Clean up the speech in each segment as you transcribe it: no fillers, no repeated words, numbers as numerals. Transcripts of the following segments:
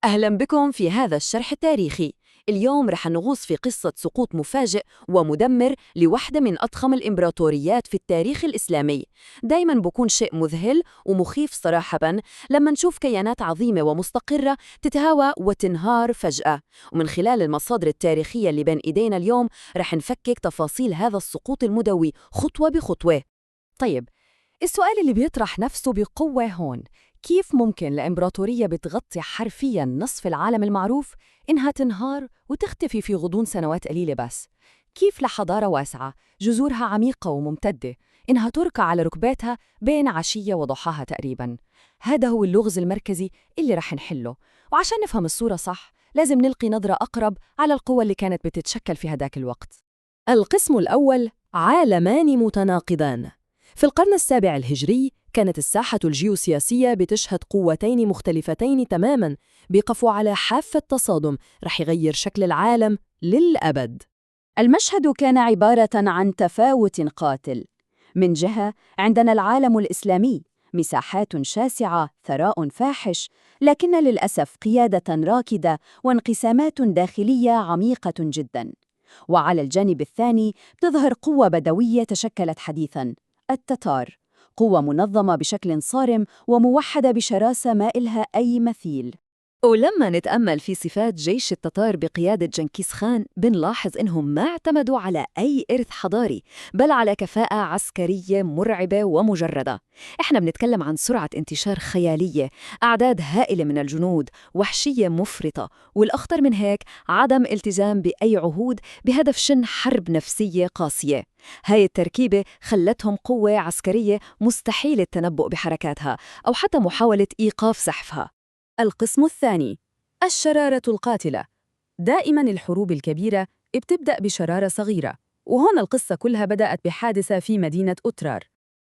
أهلا بكم في هذا الشرح التاريخي. اليوم رح نغوص في قصة سقوط مفاجئ ومدمر لواحدة من أضخم الإمبراطوريات في التاريخ الإسلامي. دايما بكون شيء مذهل ومخيف صراحة لما نشوف كيانات عظيمة ومستقرة تتهاوى وتنهار فجأة. ومن خلال المصادر التاريخية اللي بين إيدينا اليوم رح نفكك تفاصيل هذا السقوط المدوي خطوة بخطوة. طيب، السؤال اللي بيطرح نفسه بقوة هون: كيف ممكن لإمبراطورية بتغطي حرفياً نصف العالم المعروف إنها تنهار وتختفي في غضون سنوات قليلة بس؟ كيف لحضارة واسعة جذورها عميقة وممتدة إنها تركع على ركباتها بين عشية وضحاها تقريباً؟ هذا هو اللغز المركزي اللي رح نحله، وعشان نفهم الصورة صح لازم نلقي نظرة أقرب على القوى اللي كانت بتتشكل في هداك الوقت. القسم الأول: عالمان متناقضان. في القرن السابع الهجري كانت الساحة الجيوسياسية بتشهد قوتين مختلفتين تماماً بيقفوا على حافة تصادم رح يغير شكل العالم للأبد. المشهد كان عبارة عن تفاوت قاتل. من جهة عندنا العالم الإسلامي، مساحات شاسعة، ثراء فاحش، لكن للأسف قيادة راكدة وانقسامات داخلية عميقة جداً. وعلى الجانب الثاني تظهر قوة بدوية تشكلت حديثاً: التتار، قوة منظمة بشكل صارم وموحدة بشراسة ما إلها أي مثيل. ولما نتأمل في صفات جيش التتار بقيادة جنكيز خان بنلاحظ إنهم ما اعتمدوا على أي إرث حضاري، بل على كفاءة عسكرية مرعبة ومجردة. إحنا بنتكلم عن سرعة انتشار خيالية، أعداد هائلة من الجنود، وحشية مفرطة، والأخطر من هيك عدم التزام بأي عهود بهدف شن حرب نفسية قاسية. هاي التركيبة خلتهم قوة عسكرية مستحيل التنبؤ بحركاتها أو حتى محاولة إيقاف زحفها. القسم الثاني: الشرارة القاتلة. دائماً الحروب الكبيرة بتبدأ بشرارة صغيرة، وهون القصة كلها بدأت بحادثة في مدينة أترار.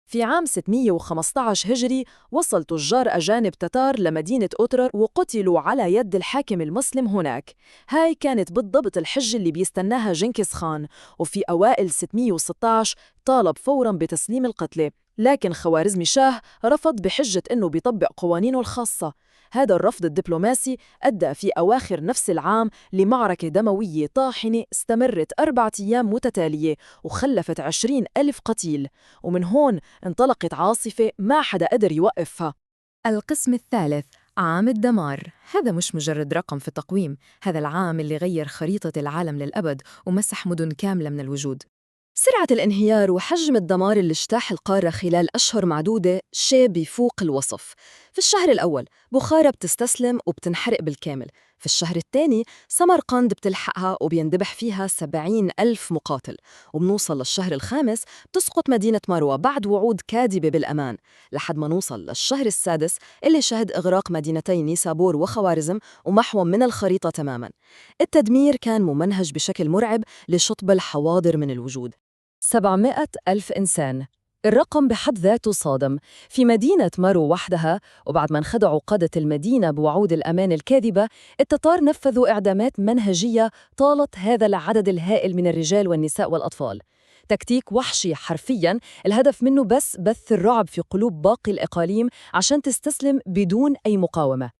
في عام 615 هجري وصل تجار أجانب تتار لمدينة أترار وقتلوا على يد الحاكم المسلم هناك. هاي كانت بالضبط الحجة اللي بيستناها جنكيز خان، وفي أوائل 616 طالب فوراً بتسليم القتلى، لكن خوارزمي شاه رفض بحجة أنه بيطبق قوانينه الخاصة. هذا الرفض الدبلوماسي أدى في أواخر نفس العام لمعركة دموية طاحنة استمرت 4 أيام متتالية وخلفت 20,000 قتيل، ومن هون انطلقت عاصفة ما حدا قدر يوقفها. القسم الثالث: عام الدمار. هذا مش مجرد رقم في التقويم، هذا العام اللي غير خريطة العالم للأبد ومسح مدن كاملة من الوجود. سرعة الانهيار وحجم الدمار اللي اجتاح القارة خلال أشهر معدودة شيء بيفوق الوصف. في الشهر الأول بخارى بتستسلم وبتنحرق بالكامل. في الشهر الثاني سمرقند بتلحقها وبيندبح فيها 70,000 مقاتل. وبنوصل للشهر الخامس بتسقط مدينة مروة بعد وعود كاذبة بالأمان، لحد ما نوصل للشهر السادس اللي شهد إغراق مدينتي نيسابور وخوارزم ومحوهم من الخريطة تماماً. التدمير كان ممنهج بشكل مرعب لشطب الحواضر من الوجود. 700,000 إنسان، الرقم بحد ذاته صادم. في مدينة مرو وحدها، وبعد ما انخدعوا قادة المدينة بوعود الأمان الكاذبة، التتار نفذوا إعدامات منهجية طالت هذا العدد الهائل من الرجال والنساء والأطفال. تكتيك وحشي حرفياً، الهدف منه بس بث الرعب في قلوب باقي الإقاليم عشان تستسلم بدون أي مقاومة.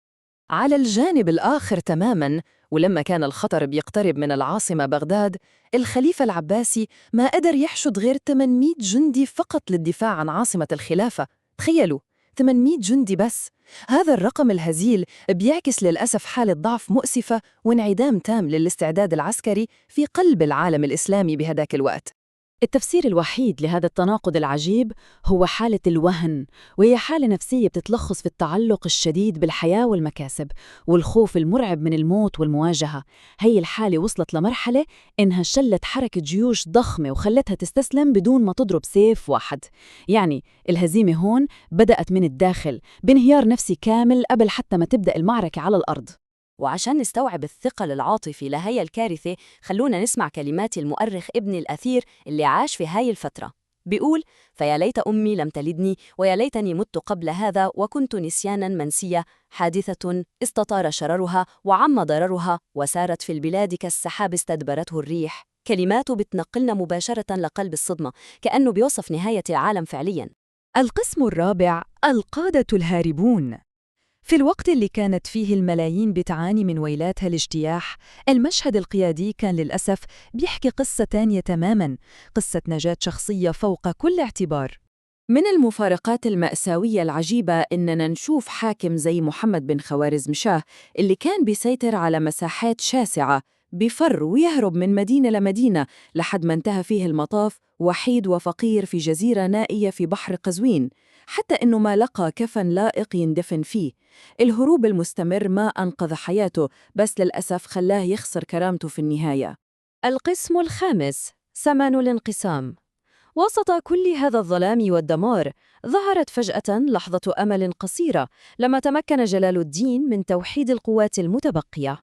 على الجانب الآخر تماماً، ولما كان الخطر بيقترب من العاصمة بغداد، الخليفة العباسي ما قدر يحشد غير 800 جندي فقط للدفاع عن عاصمة الخلافة. تخيلوا، 800 جندي بس. هذا الرقم الهزيل بيعكس للأسف حالة ضعف مؤسفة وانعدام تام للاستعداد العسكري في قلب العالم الإسلامي بهداك الوقت. التفسير الوحيد لهذا التناقض العجيب هو حالة الوهن، وهي حالة نفسية بتتلخص في التعلق الشديد بالحياة والمكاسب والخوف المرعب من الموت والمواجهة. هي الحالة وصلت لمرحلة إنها شلت حركة جيوش ضخمة وخلتها تستسلم بدون ما تضرب سيف واحد. يعني الهزيمة هون بدأت من الداخل بانهيار نفسي كامل قبل حتى ما تبدأ المعركة على الأرض. وعشان نستوعب الثقل العاطفي لهي الكارثة خلونا نسمع كلمات المؤرخ ابن الأثير اللي عاش في هاي الفترة. بيقول: فيا ليت أمي لم تلدني، ويا ليتني مت قبل هذا وكنت نسيانا منسية، حادثة استطار شررها وعم ضررها وسارت في البلاد كالسحاب استدبرته الريح. كلماته بتنقلنا مباشرة لقلب الصدمة، كأنه بيوصف نهاية العالم فعلياً. القسم الرابع: القادة الهاربون. في الوقت اللي كانت فيه الملايين بتعاني من ويلات هالاجتياح، المشهد القيادي كان للأسف بيحكي قصة تانية تماماً، قصة نجاة شخصية فوق كل اعتبار. من المفارقات المأساوية العجيبة إننا نشوف حاكم زي محمد بن خوارزمشاه اللي كان بيسيطر على مساحات شاسعة بيفر ويهرب من مدينة لمدينة لحد ما انتهى فيه المطاف وحيد وفقير في جزيرة نائية في بحر قزوين، حتى إنه ما لقى كفن لائق يندفن فيه. الهروب المستمر ما أنقذ حياته، بس للأسف خلاه يخسر كرامته في النهاية. القسم الخامس: ثمن الانقسام. وسط كل هذا الظلام والدمار، ظهرت فجأة لحظة أمل قصيرة لما تمكن جلال الدين من توحيد القوات المتبقية.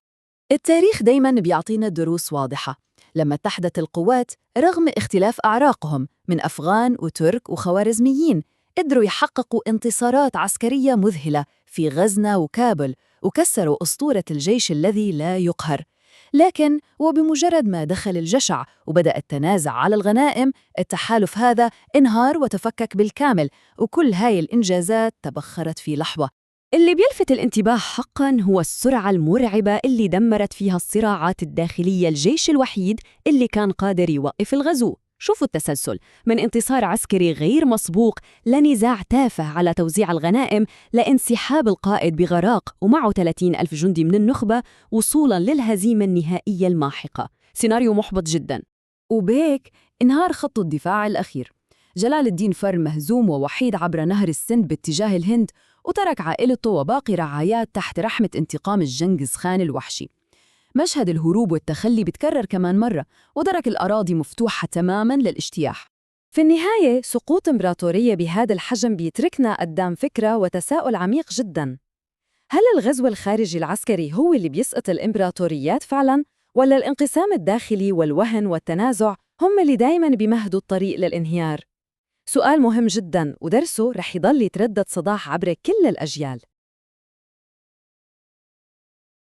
التاريخ دايماً بيعطينا دروس واضحة. لما اتحدت القوات رغم اختلاف أعراقهم من أفغان وترك وخوارزميين، قدروا يحققوا انتصارات عسكرية مذهلة في غزنة وكابل، وكسروا أسطورة الجيش الذي لا يقهر. لكن وبمجرد ما دخل الجشع وبدأ التنازع على الغنائم، التحالف هذا انهار وتفكك بالكامل، وكل هاي الإنجازات تبخرت في لحظة. اللي بيلفت الانتباه حقاً هو السرعة المرعبة اللي دمرت فيها الصراعات الداخلية الجيش الوحيد اللي كان قادر يوقف الغزو. شوفوا التسلسل من انتصار عسكري غير مسبوق لنزاع تافه على توزيع الغنائم، لانسحاب القائد بغراق ومعه 30 ألف جندي من النخبة، وصولاً للهزيمة النهائية الماحقة. سيناريو محبط جداً. وبيك انهار خط الدفاع الأخير. جلال الدين فر مهزوم ووحيد عبر نهر السند باتجاه الهند، وترك عائلته وباقي رعايات تحت رحمة انتقام الجنغيز خان الوحشي. مشهد الهروب والتخلي بتكرر كمان مرة، وترك الأراضي مفتوحة تماماً للاجتياح. في النهاية، سقوط إمبراطورية بهذا الحجم بيتركنا قدام فكرة وتساؤل عميق جداً. هل الغزو الخارجي العسكري هو اللي بيسقط الإمبراطوريات فعلاً؟ ولا الانقسام الداخلي والوهن والتنازع هم اللي دايماً بيمهدوا الطريق للانهيار؟ سؤال مهم جداً، ودرسه رح يضل يتردد صداع عبر كل الأجيال.